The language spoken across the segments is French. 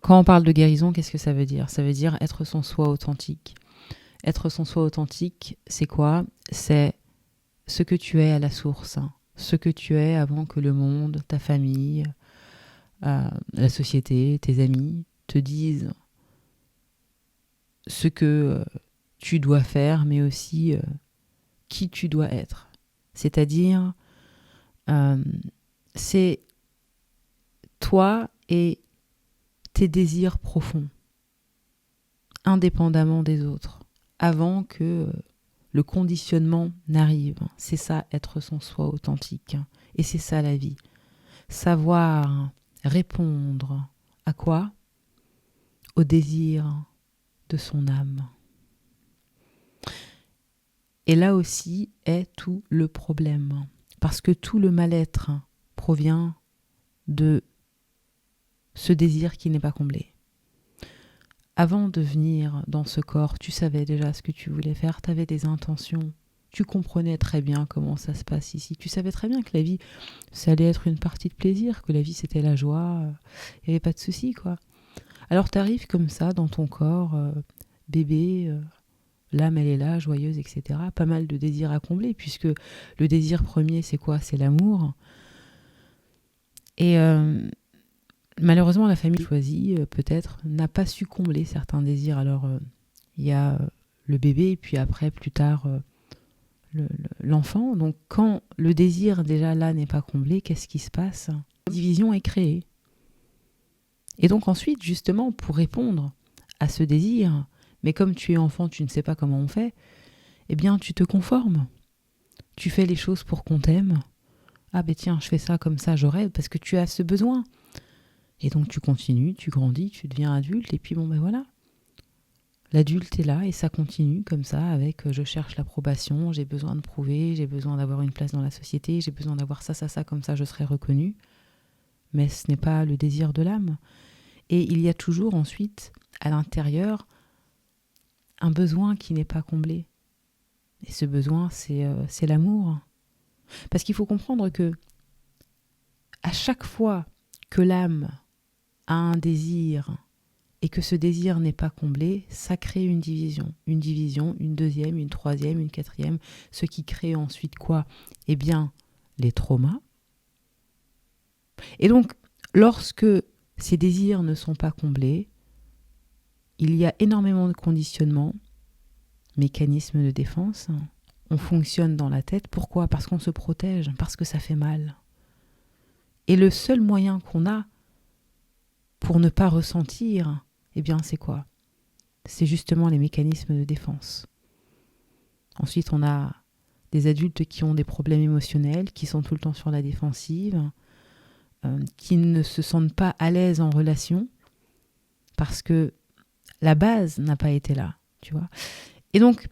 Quand on parle de guérison, qu'est-ce que ça veut dire? Ça veut dire être son soi authentique. Être son soi authentique, c'est quoi? C'est ce que tu es à la source, hein. Ce que tu es avant que le monde, ta famille, la société, tes amis te disent ce que tu dois faire, mais aussi qui tu dois être. C'est-à-dire, c'est toi et tes désirs profonds, indépendamment des autres, avant que le conditionnement n'arrive. C'est ça, être son soi authentique. Et c'est ça la vie. Savoir répondre à quoi? Au désir de son âme. Et là aussi est tout le problème. Parce que tout le mal-être provient de ce désir qui n'est pas comblé. Avant de venir dans ce corps, tu savais déjà ce que tu voulais faire, tu avais des intentions, tu comprenais très bien comment ça se passe ici, tu savais très bien que la vie, ça allait être une partie de plaisir, que la vie c'était la joie, il n'y avait pas de souci quoi. Alors tu arrives comme ça dans ton corps, bébé, l'âme elle est là, joyeuse, etc. Pas mal de désirs à combler, puisque le désir premier c'est quoi? C'est l'amour. Et malheureusement, la famille choisie, peut-être, n'a pas su combler certains désirs. Alors, il y a le bébé, et puis après, plus tard, l'enfant. Donc, quand le désir, déjà là, n'est pas comblé, qu'est-ce qui se passe? La division est créée. Et donc, ensuite, justement, pour répondre à ce désir, mais comme tu es enfant, tu ne sais pas comment on fait, eh bien, tu te conformes. Tu fais les choses pour qu'on t'aime. Ah ben tiens, je fais ça comme ça, je rêve, parce que tu as ce besoin. Et donc tu continues, tu grandis, tu deviens adulte, et puis bon ben voilà. L'adulte est là et ça continue comme ça avec je cherche l'approbation, j'ai besoin de prouver, j'ai besoin d'avoir une place dans la société, j'ai besoin d'avoir ça, comme ça je serai reconnu. Mais ce n'est pas le désir de l'âme. Et il y a toujours ensuite, à l'intérieur, un besoin qui n'est pas comblé. Et ce besoin, c'est l'amour. Parce qu'il faut comprendre que à chaque fois que l'âme a un désir et que ce désir n'est pas comblé, ça crée une division, une deuxième, une troisième, une quatrième, ce qui crée ensuite quoi? Eh bien, les traumas. Et donc, lorsque ces désirs ne sont pas comblés, il y a énormément de conditionnements, mécanismes de défense. On fonctionne dans la tête. Pourquoi? Parce qu'on se protège, parce que ça fait mal. Et le seul moyen qu'on a pour ne pas ressentir, eh bien, c'est quoi? C'est justement les mécanismes de défense. Ensuite, on a des adultes qui ont des problèmes émotionnels, qui sont tout le temps sur la défensive, qui ne se sentent pas à l'aise en relation, parce que la base n'a pas été là, tu vois. Et donc,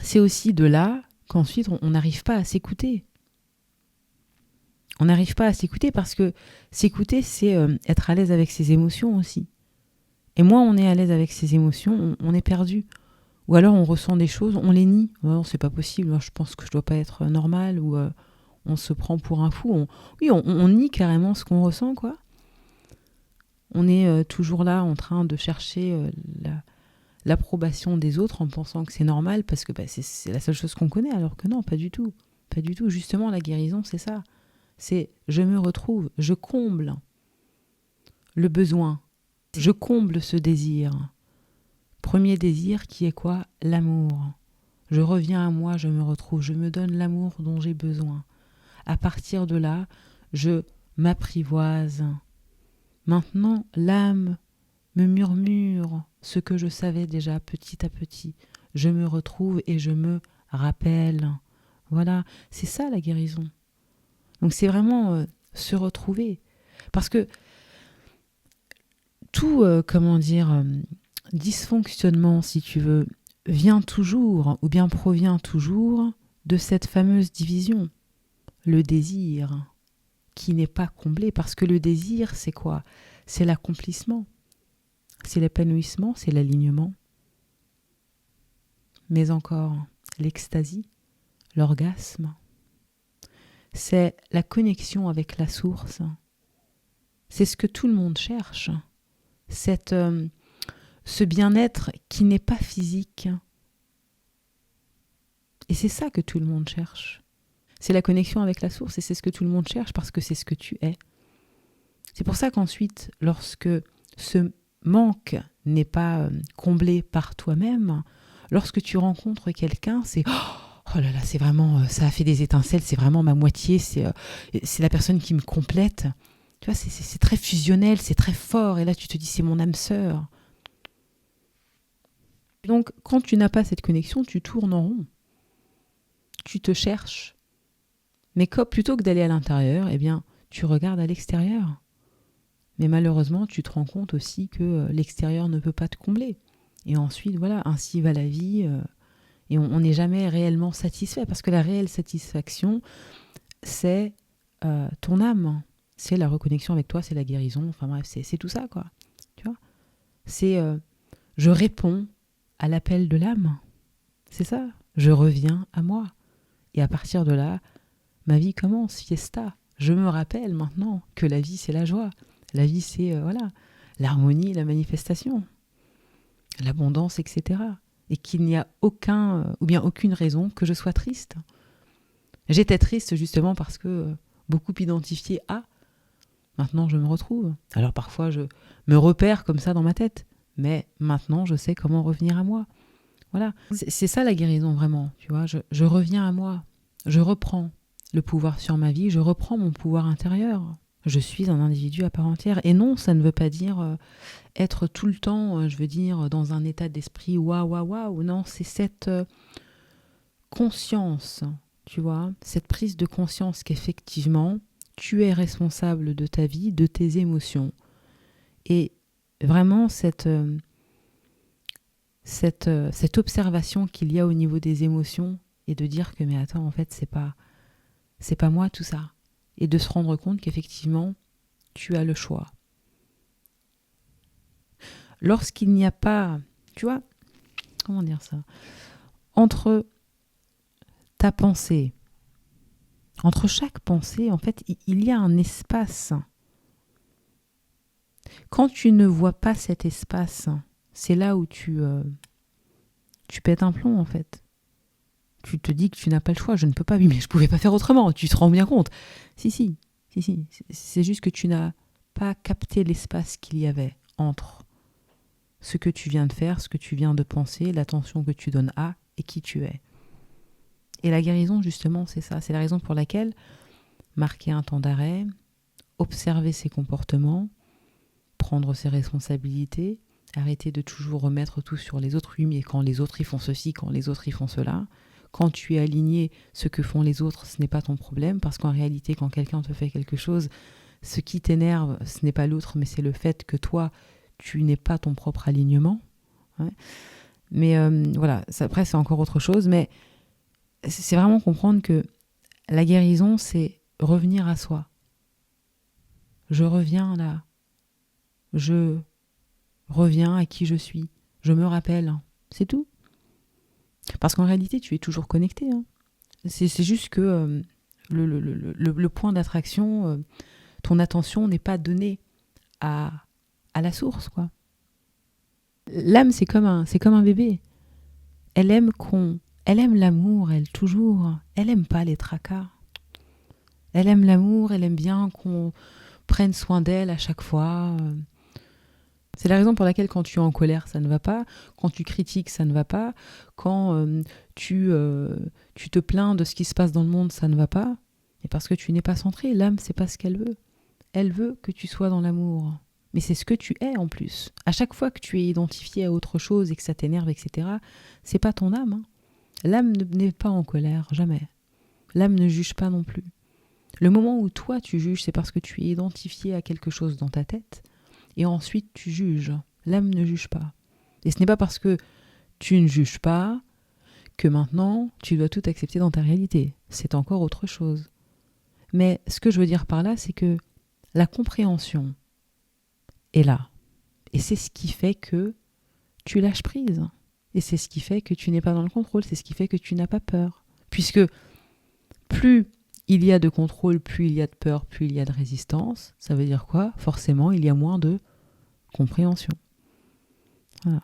c'est aussi de là qu'ensuite, on n'arrive pas à s'écouter. On n'arrive pas à s'écouter parce que s'écouter, c'est être à l'aise avec ses émotions aussi. Et moins on est à l'aise avec ses émotions, on est perdu. Ou alors on ressent des choses, on les nie. Non, c'est pas possible, moi, je pense que je dois pas être normal, ou on se prend pour un fou. On nie carrément ce qu'on ressent, quoi. On est toujours là en train de chercher l'approbation des autres en pensant que c'est normal parce que c'est la seule chose qu'on connaît, alors que non, pas du tout. Pas du tout. Justement, la guérison, c'est ça. C'est je me retrouve, je comble le besoin, je comble ce désir. Premier désir qui est quoi? L'amour. Je reviens à moi, je me retrouve, je me donne l'amour dont j'ai besoin. À partir de là, je m'apprivoise. Maintenant, l'âme me murmure ce que je savais déjà petit à petit. Je me retrouve et je me rappelle. Voilà, c'est ça la guérison. Donc c'est vraiment se retrouver. Parce que tout, dysfonctionnement, si tu veux, vient toujours, ou bien provient toujours, de cette fameuse division. Le désir qui n'est pas comblé. Parce que le désir, c'est quoi? C'est l'accomplissement. C'est l'épanouissement, c'est l'alignement. Mais encore, l'extasie, l'orgasme. C'est la connexion avec la source. C'est ce que tout le monde cherche. ce bien-être qui n'est pas physique. Et c'est ça que tout le monde cherche. C'est la connexion avec la source et c'est ce que tout le monde cherche parce que c'est ce que tu es. C'est pour ça qu'ensuite, lorsque ce manque n'est pas comblé par toi-même, lorsque tu rencontres quelqu'un, c'est oh là là, c'est vraiment, ça a fait des étincelles, c'est vraiment ma moitié, c'est la personne qui me complète. Tu vois, c'est très fusionnel, c'est très fort. Et là, tu te dis, c'est mon âme sœur. Donc, quand tu n'as pas cette connexion, tu tournes en rond. Tu te cherches. Mais plutôt que d'aller à l'intérieur, eh bien, tu regardes à l'extérieur. Mais malheureusement, tu te rends compte aussi que l'extérieur ne peut pas te combler. Et ensuite, voilà, ainsi va la vie. Et on n'est jamais réellement satisfait. Parce que la réelle satisfaction, c'est ton âme. C'est la reconnexion avec toi, c'est la guérison. Enfin bref, c'est tout ça, quoi. Tu vois ? C'est je réponds à l'appel de l'âme. C'est ça. Je reviens à moi. Et à partir de là, ma vie commence, fiesta. Je me rappelle maintenant que la vie, c'est la joie. La vie, c'est l'harmonie, la manifestation, l'abondance, etc. Et qu'il n'y a aucune raison que je sois triste. J'étais triste justement parce que beaucoup identifié à. Maintenant, je me retrouve. Alors parfois, je me repère comme ça dans ma tête. Mais maintenant, je sais comment revenir à moi. Voilà. C'est ça la guérison, vraiment. Tu vois, je reviens à moi. Je reprends le pouvoir sur ma vie. Je reprends mon pouvoir intérieur. Je suis un individu à part entière. Et non, ça ne veut pas dire être tout le temps, je veux dire, dans un état d'esprit waouh, waouh, waouh. Non, c'est cette conscience, tu vois, cette prise de conscience qu'effectivement, tu es responsable de ta vie, de tes émotions. Et vraiment, cette observation qu'il y a au niveau des émotions et de dire que, mais attends, en fait, c'est pas moi tout ça. Et de se rendre compte qu'effectivement, tu as le choix. Lorsqu'il n'y a pas, tu vois, comment dire ça, entre ta pensée, entre chaque pensée, en fait, il y a un espace. Quand tu ne vois pas cet espace, c'est là où tu pètes un plomb, en fait. Tu te dis que tu n'as pas le choix. Je ne peux pas, oui, mais je ne pouvais pas faire autrement. Tu te rends bien compte. Si. C'est juste que tu n'as pas capté l'espace qu'il y avait entre ce que tu viens de faire, ce que tu viens de penser, l'attention que tu donnes à et qui tu es. Et la guérison, justement, c'est ça. C'est la raison pour laquelle marquer un temps d'arrêt, observer ses comportements, prendre ses responsabilités, arrêter de toujours remettre tout sur les autres. Oui, mais quand les autres ils font ceci, quand les autres ils font cela, quand tu es aligné, ce que font les autres, ce n'est pas ton problème, parce qu'en réalité, quand quelqu'un te fait quelque chose, ce qui t'énerve, ce n'est pas l'autre, mais c'est le fait que toi, tu n'es pas ton propre alignement. Ouais. Mais voilà, après c'est encore autre chose, mais c'est vraiment comprendre que la guérison, c'est revenir à soi. Je reviens là. Je reviens à qui je suis. Je me rappelle. C'est tout. Parce qu'en réalité, tu es toujours connecté. Hein. C'est juste que le point d'attraction, ton attention n'est pas donnée à la source, quoi. L'âme, c'est comme un bébé. Elle aime l'amour, elle, toujours. Elle aime pas les tracas. Elle aime l'amour, elle aime bien qu'on prenne soin d'elle à chaque fois. C'est la raison pour laquelle quand tu es en colère, ça ne va pas. Quand tu critiques, ça ne va pas. Quand tu te plains de ce qui se passe dans le monde, ça ne va pas. Et parce que tu n'es pas centré. L'âme, c'est pas ce qu'elle veut. Elle veut que tu sois dans l'amour. Mais c'est ce que tu es en plus. À chaque fois que tu es identifié à autre chose et que ça t'énerve, etc., c'est pas ton âme. Hein. L'âme n'est pas en colère, jamais. L'âme ne juge pas non plus. Le moment où toi tu juges, c'est parce que tu es identifié à quelque chose dans ta tête. Et ensuite tu juges. L'âme ne juge pas. Et ce n'est pas parce que tu ne juges pas que maintenant tu dois tout accepter dans ta réalité. C'est encore autre chose. Mais ce que je veux dire par là, c'est que la compréhension est là. Et c'est ce qui fait que tu lâches prise. Et c'est ce qui fait que tu n'es pas dans le contrôle. C'est ce qui fait que tu n'as pas peur. Puisque plus il y a de contrôle, plus il y a de peur, plus il y a de résistance. Ça veut dire quoi ? Forcément, il y a moins de compréhension. Voilà.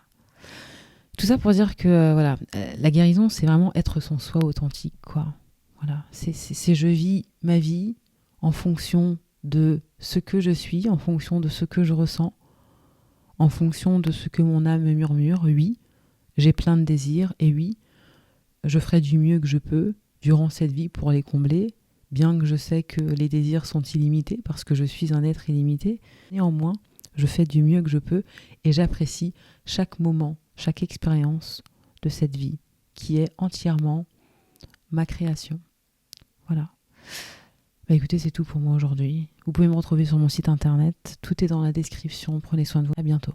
Tout ça pour dire que la guérison, c'est vraiment être son soi authentique, quoi. Voilà, c'est je vis ma vie en fonction de ce que je suis, en fonction de ce que je ressens, en fonction de ce que mon âme me murmure. Oui, j'ai plein de désirs et oui, je ferai du mieux que je peux durant cette vie pour les combler, bien que je sais que les désirs sont illimités parce que je suis un être illimité. Néanmoins, je fais du mieux que je peux et j'apprécie chaque moment, chaque expérience de cette vie qui est entièrement ma création. Voilà. Bah écoutez, c'est tout pour moi aujourd'hui. Vous pouvez me retrouver sur mon site internet. Tout est dans la description. Prenez soin de vous. À bientôt.